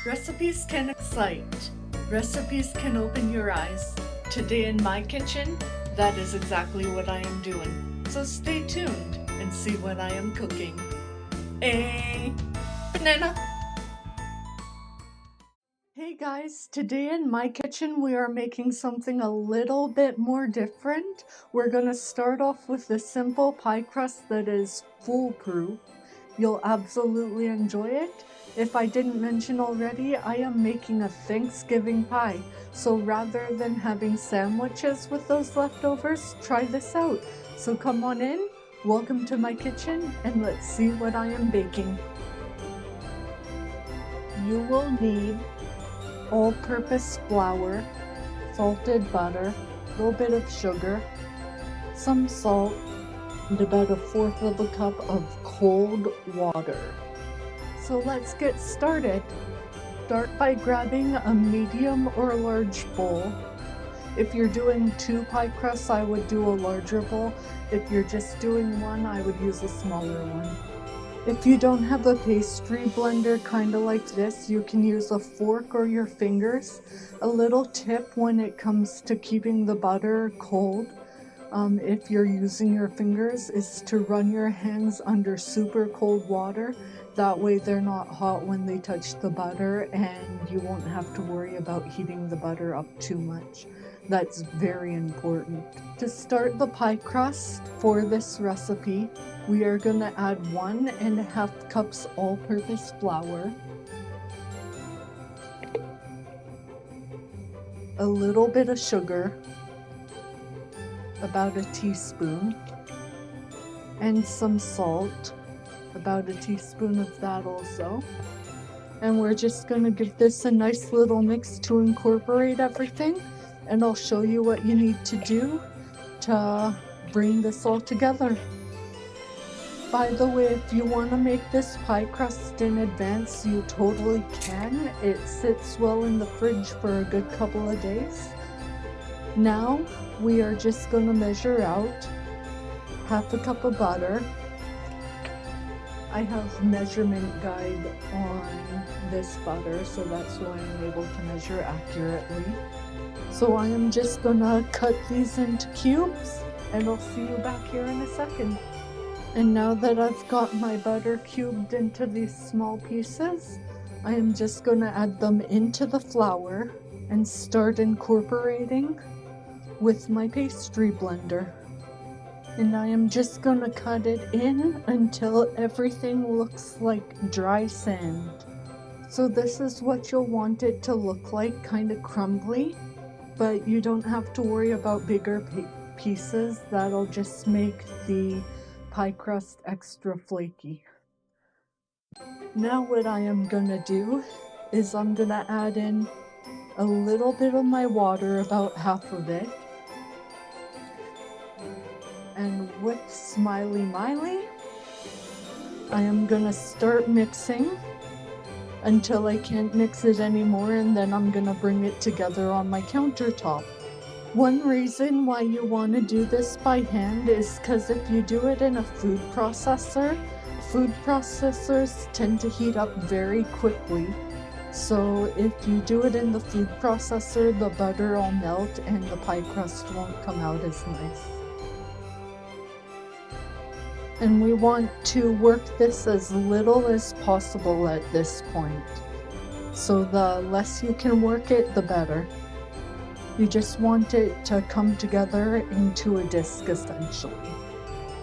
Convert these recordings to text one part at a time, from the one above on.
Recipes can excite. Recipes can open your eyes. Today in my kitchen, that is exactly what I am doing. So stay tuned and see what I am cooking. A banana. Hey guys, today in my kitchen we are making something a little bit more different. We're gonna start off with a simple pie crust that is foolproof. You'll absolutely enjoy it. If I didn't mention already, I am making a Thanksgiving pie. So rather than having sandwiches with those leftovers, try this out. So come on in, welcome to my kitchen, and let's see what I am baking. You will need all-purpose flour, salted butter, a little bit of sugar, some salt, and about 1/4 cup of cold water. So let's get started. Start by grabbing a medium or large bowl. If you're doing 2 pie crusts, I would do a larger bowl. If you're just doing one, I would use a smaller one. If you don't have a pastry blender kind of like this, you can use a fork or your fingers. A little tip when it comes to keeping the butter cold, if you're using your fingers, is to run your hands under super cold water. That way they're not hot when they touch the butter and you won't have to worry about heating the butter up too much. That's very important. To start the pie crust for this recipe, we are going to add 1.5 cups all-purpose flour, a little bit of sugar, about a teaspoon, and some salt, about a teaspoon of that also. And we're just going to give this a nice little mix to incorporate everything, and I'll show you what you need to do to bring this all together. By the way, if you want to make this pie crust in advance, you totally can. It sits well in the fridge for a good couple of days. Now, we are just going to measure out 1/2 cup of butter. I have measurement guide on this butter, so that's why I'm able to measure accurately. So I am just going to cut these into cubes, and I'll see you back here in a second. And now that I've got my butter cubed into these small pieces, I am just going to add them into the flour and start incorporating with my pastry blender. And I am just going to cut it in until everything looks like dry sand. So this is what you'll want it to look like, kind of crumbly, but you don't have to worry about bigger pieces. That'll just make the pie crust extra flaky. Now what I am gonna do is I'm gonna add in a little bit of my water, about half of it, and with Smiley Miley, I am gonna start mixing until I can't mix it anymore, and then I'm gonna bring it together on my countertop. One reason why you want to do this by hand is because if you do it in a food processors tend to heat up very quickly. So if you do it in the food processor, the butter will melt and the pie crust won't come out as nice. And we want to work this as little as possible at this point. So the less you can work it, the better. You just want it to come together into a disc, essentially.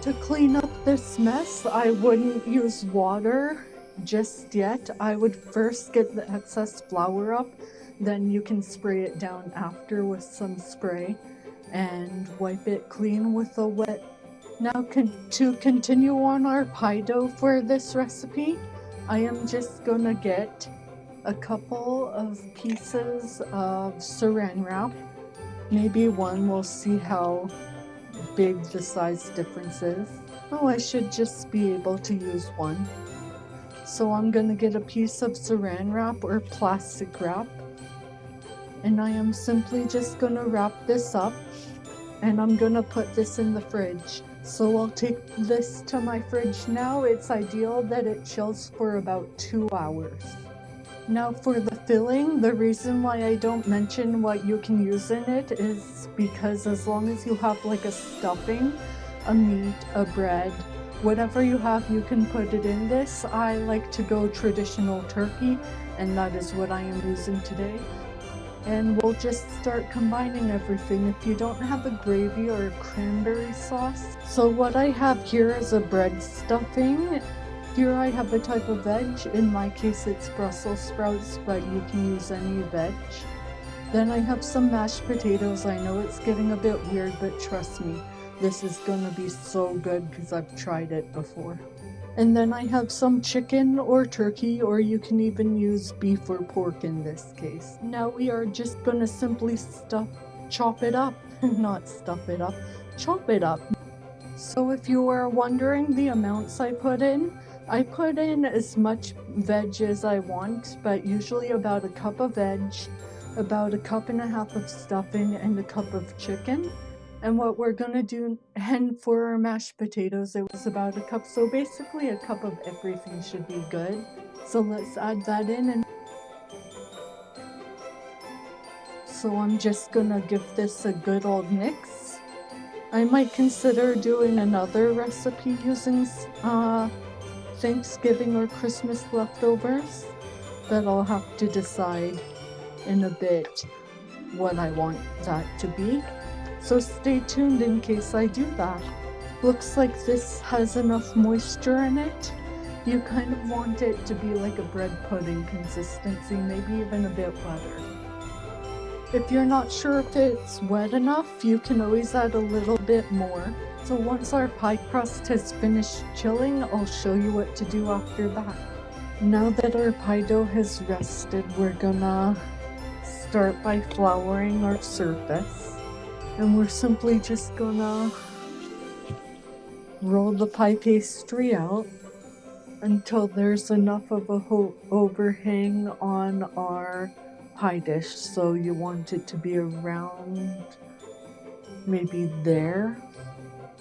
To clean up this mess, I wouldn't use water just yet. I would first get the excess flour up, then you can spray it down after with some spray and wipe it clean with a wet. Now to continue on our pie dough for this recipe, I am just gonna get a couple of pieces of saran wrap, maybe one. We'll see how big the size difference is. Oh, I should just be able to use one. So I'm gonna get a piece of saran wrap or plastic wrap, and I am simply just gonna wrap this up, and I'm gonna put this in the fridge. So I'll take this to my fridge now. It's ideal that it chills for about 2 hours. Now for the filling, the reason why I don't mention what you can use in it is because as long as you have like a stuffing, a meat, a bread, whatever you have, you can put it in this. I like to go traditional turkey, and that is what I am using today. And we'll just start combining everything if you don't have a gravy or a cranberry sauce. So what I have here is a bread stuffing. Here I have a type of veg. In my case it's Brussels sprouts, but you can use any veg. Then I have some mashed potatoes. I know it's getting a bit weird, but trust me, this is gonna be so good because I've tried it before. And then I have some chicken or turkey, or you can even use beef or pork in this case. Now we are just gonna simply chop it up, not stuff it up, chop it up. So if you are wondering the amounts I put in as much veg as I want, but usually about a cup of veg, about a cup and a half of stuffing, and a cup of chicken. And what we're gonna do, and for our mashed potatoes, it was about a cup. So basically a cup of everything should be good. So let's add that in. And so I'm just gonna give this a good old mix. I might consider doing another recipe using Thanksgiving or Christmas leftovers, but I'll have to decide in a bit what I want that to be. So stay tuned in case I do that. Looks like this has enough moisture in it. You kind of want it to be like a bread pudding consistency, maybe even a bit wetter. If you're not sure if it's wet enough, you can always add a little bit more. So once our pie crust has finished chilling, I'll show you what to do after that. Now that our pie dough has rested, we're gonna start by flouring our surface. And we're simply just gonna roll the pie pastry out until there's enough of a overhang on our pie dish. So you want it to be around maybe there.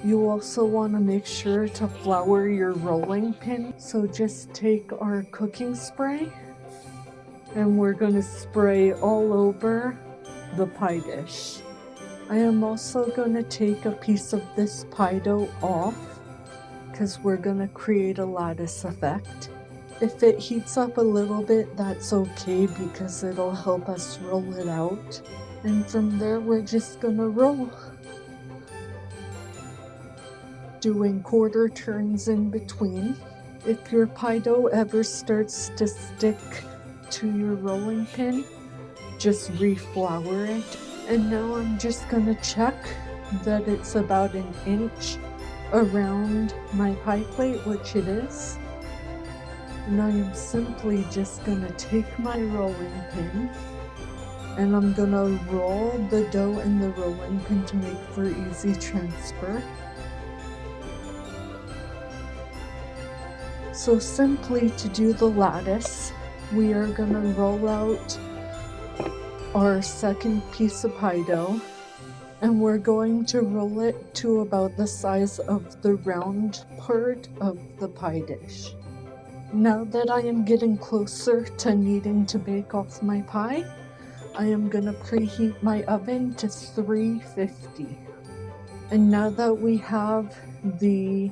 You also want to make sure to flour your rolling pin. So just take our cooking spray and we're going to spray all over the pie dish. I am also going to take a piece of this pie dough off because we're going to create a lattice effect. If it heats up a little bit, that's okay because it'll help us roll it out. And from there, we're just going to roll, doing quarter turns in between. If your pie dough ever starts to stick to your rolling pin, just reflour it. And now I'm just gonna check that it's about an inch around my pie plate, which it is. And I am simply just gonna take my rolling pin and I'm gonna roll the dough in the rolling pin to make for easy transfer. So simply to do the lattice, we are gonna roll out our second piece of pie dough and we're going to roll it to about the size of the round part of the pie dish. Now that I am getting closer to needing to bake off my pie, I am gonna preheat my oven to 350. And now that we have the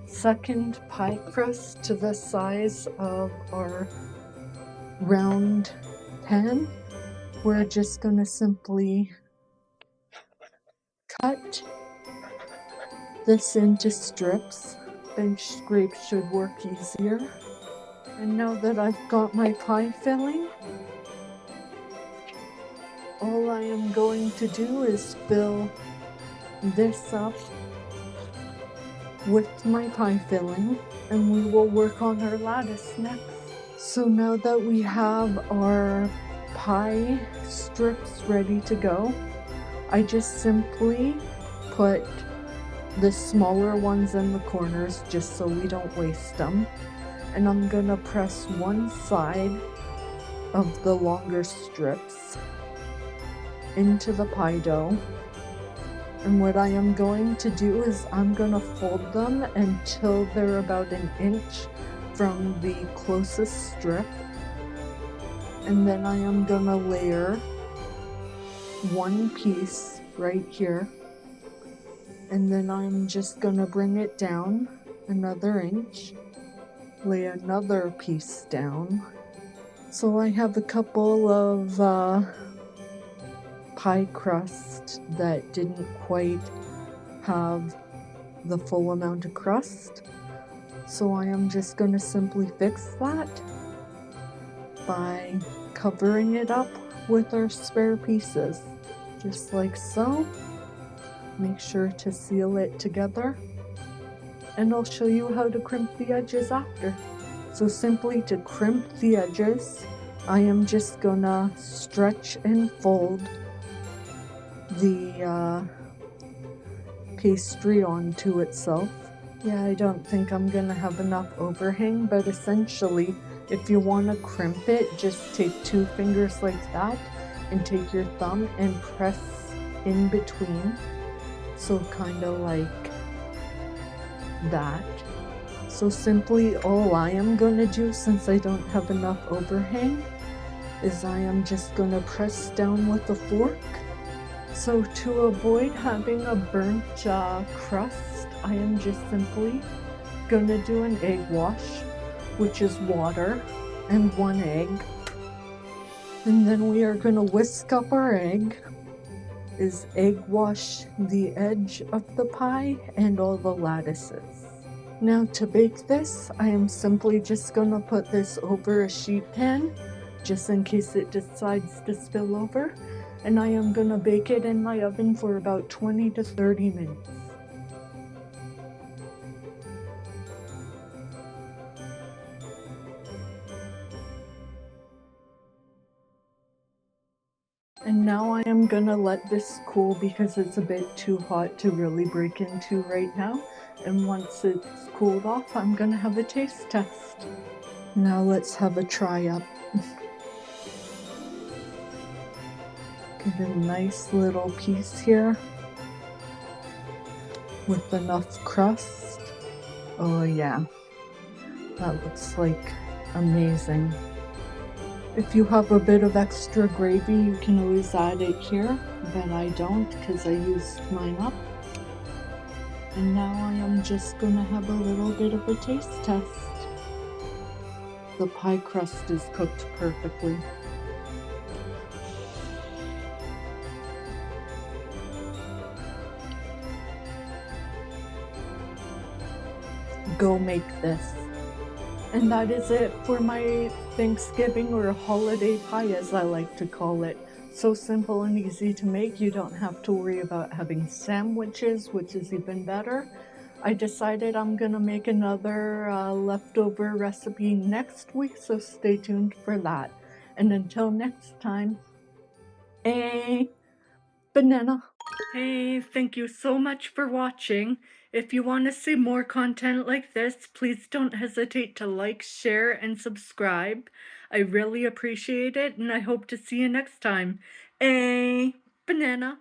second pie crust to the size of our round pan, we're just going to simply cut this into strips. Bench scrape should work easier. And now that I've got my pie filling, all I am going to do is fill this up with my pie filling, and we will work on our lattice next. So now that we have our pie strips ready to go, I just simply put the smaller ones in the corners just so we don't waste them. And I'm gonna press one side of the longer strips into the pie dough. And what I am going to do is I'm gonna fold them until they're about an inch from the closest strip. And then I am gonna layer one piece right here. And then I'm just gonna bring it down another inch, lay another piece down. So I have a couple of pie crust that didn't quite have the full amount of crust. So I am just gonna simply fix that by covering it up with our spare pieces, just like so. Make sure to seal it together, and I'll show you how to crimp the edges after. So simply to crimp the edges, I am just gonna stretch and fold the pastry onto itself. Yeah, I don't think I'm gonna have enough overhang, but essentially, if you want to crimp it, just take 2 fingers like that and take your thumb and press in between. So kind of like that. So simply all I am going to do, since I don't have enough overhang, is I am just going to press down with a fork. So to avoid having a burnt crust, I am just simply going to do an egg wash, which is water and 1 egg. And then we are going to whisk up our egg, is egg wash the edge of the pie and all the lattices. Now to bake this, I am simply just going to put this over a sheet pan, just in case it decides to spill over. And I am going to bake it in my oven for about 20 to 30 minutes. And now I am gonna let this cool because it's a bit too hot to really break into right now. And once it's cooled off, I'm gonna have a taste test. Now let's have a try up. Get a nice little piece here with enough crust. Oh yeah, that looks like amazing. If you have a bit of extra gravy, you can always add it here, but I don't because I used mine up. And now I am just gonna have a little bit of a taste test. The pie crust is cooked perfectly. Go make this. And that is it for my Thanksgiving or holiday pie, as I like to call it. So simple and easy to make. You don't have to worry about having sandwiches, which is even better. I decided I'm gonna make another leftover recipe next week, so stay tuned for that. And until next time, a banana. Hey, thank you so much for watching. If you want to see more content like this, please don't hesitate to like, share, and subscribe. I really appreciate it, and I hope to see you next time. A banana.